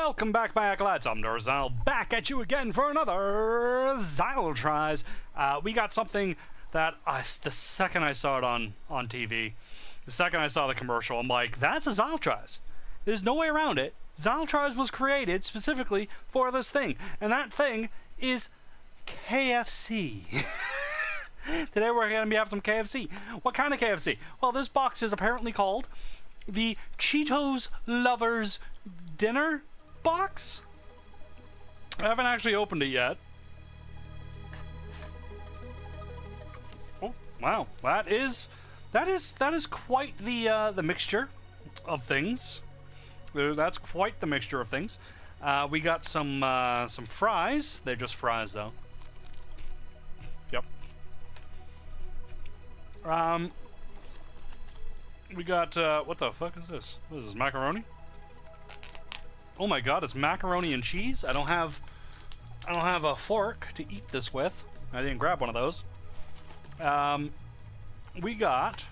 Welcome back, my acolytes. I'm Xile, back at you again for another Xile Tries. We got something that the second I saw it on TV, the second I saw the commercial, I'm like, that's a Xile Tries. There's no way around it. Xile Tries was created specifically for this thing, and that thing is KFC. Today we're going to be having some KFC. What kind of KFC? Well, this box is apparently called the Cheetos Lovers Dinner Box. I haven't actually opened it yet. Oh wow, that is quite the mixture of things. That's quite the mixture of things. We got some fries. They're just fries though. Yep. We got what the fuck is this? What is this, macaroni? Oh my god, it's macaroni and cheese. I don't have a fork to eat this with. I didn't grab one of those. We got,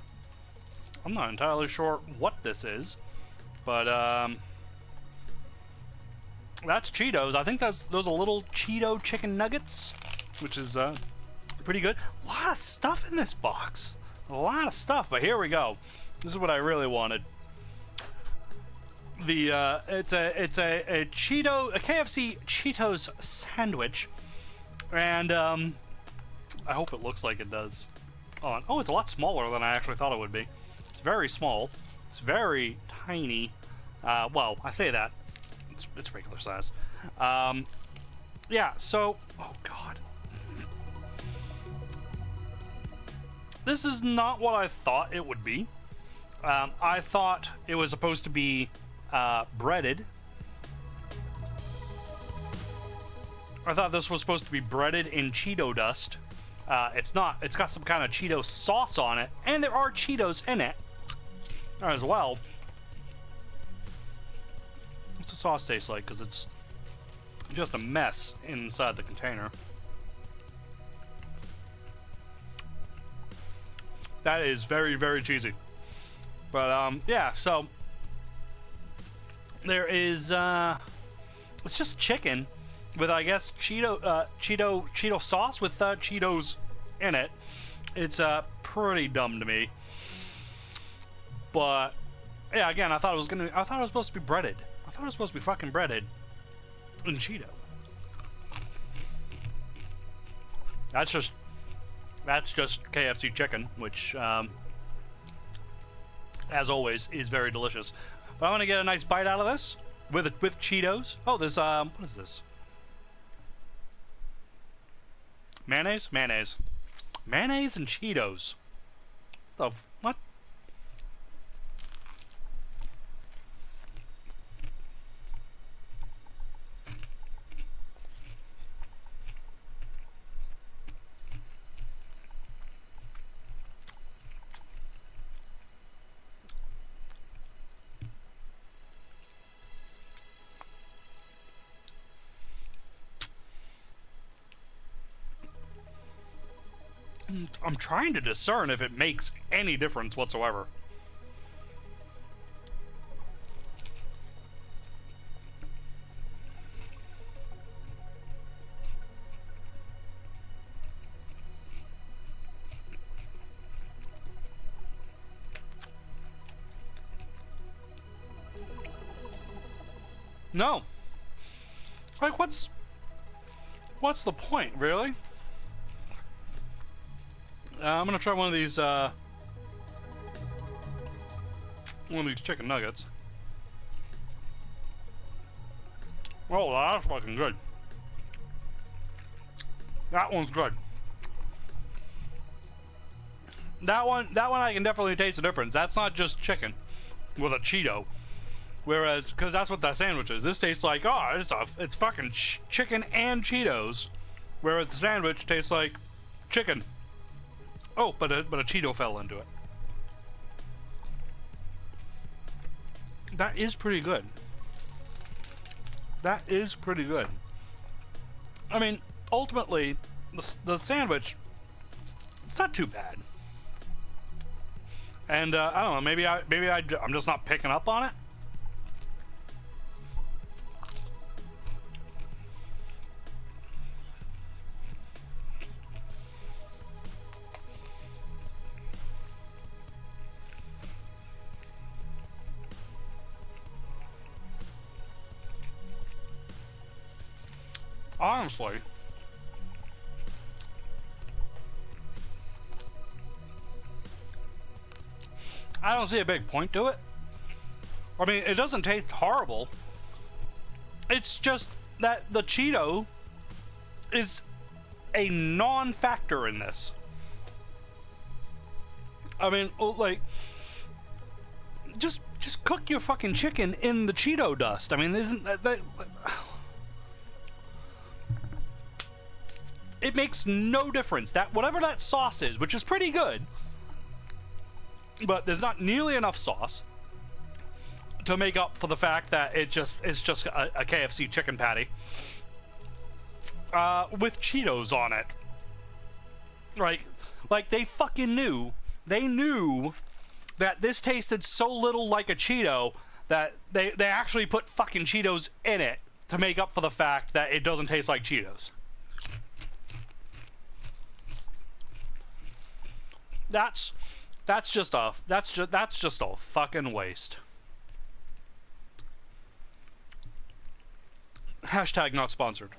I'm not entirely sure what this is, but that's Cheetos. I think those are little Cheeto chicken nuggets, which is pretty good. A lot of stuff in this box. A lot of stuff, but here we go. This is what I really wanted. It's a KFC Cheetos sandwich, and I hope it looks like it does. Oh, it's a lot smaller than I actually thought it would be. It's very small. It's very tiny. Well, I say that. It's regular size. Yeah. So, oh god, this is not what I thought it would be. I thought it was supposed to be breaded. I thought this was supposed to be breaded in Cheeto dust. It's not. It's got some kind of Cheeto sauce on it, and there are Cheetos in it as well. What's the sauce taste like? Because it's just a mess inside the container. That is very, very cheesy. But yeah, so there is it's just chicken with, I guess, Cheeto sauce with Cheetos in it. It's pretty dumb to me. But yeah, again, I thought it was supposed to be breaded. I thought it was supposed to be fucking breaded in Cheeto. That's just KFC chicken, which as always is very delicious. But I want to get a nice bite out of this with Cheetos. Oh, this what is this? Mayonnaise and Cheetos. What? I'm trying to discern if it makes any difference whatsoever. No. Like, what's the point, really? I'm gonna try one of these chicken nuggets. Oh, that's fucking good. That one's good. That one I can definitely taste the difference. That's not just chicken with a Cheeto. Whereas, because that's what that sandwich is. This tastes like, oh, it's fucking chicken and Cheetos. Whereas the sandwich tastes like chicken. Oh, but a Cheeto fell into it. That is pretty good. That is pretty good. I mean, ultimately, the sandwich, it's not too bad. And I don't know, maybe I'm just not picking up on it. Honestly, I don't see a big point to it. I mean, it doesn't taste horrible. It's just that the Cheeto is a non-factor in this. I mean, like, just cook your fucking chicken in the Cheeto dust. I mean, isn't that it makes no difference. That whatever that sauce is, which is pretty good, but there's not nearly enough sauce to make up for the fact that it's just a KFC chicken patty with Cheetos on it. Like they fucking knew. They knew that this tasted so little like a Cheeto that they actually put fucking Cheetos in it to make up for the fact that it doesn't taste like Cheetos. That's just a fucking waste. Hashtag not sponsored.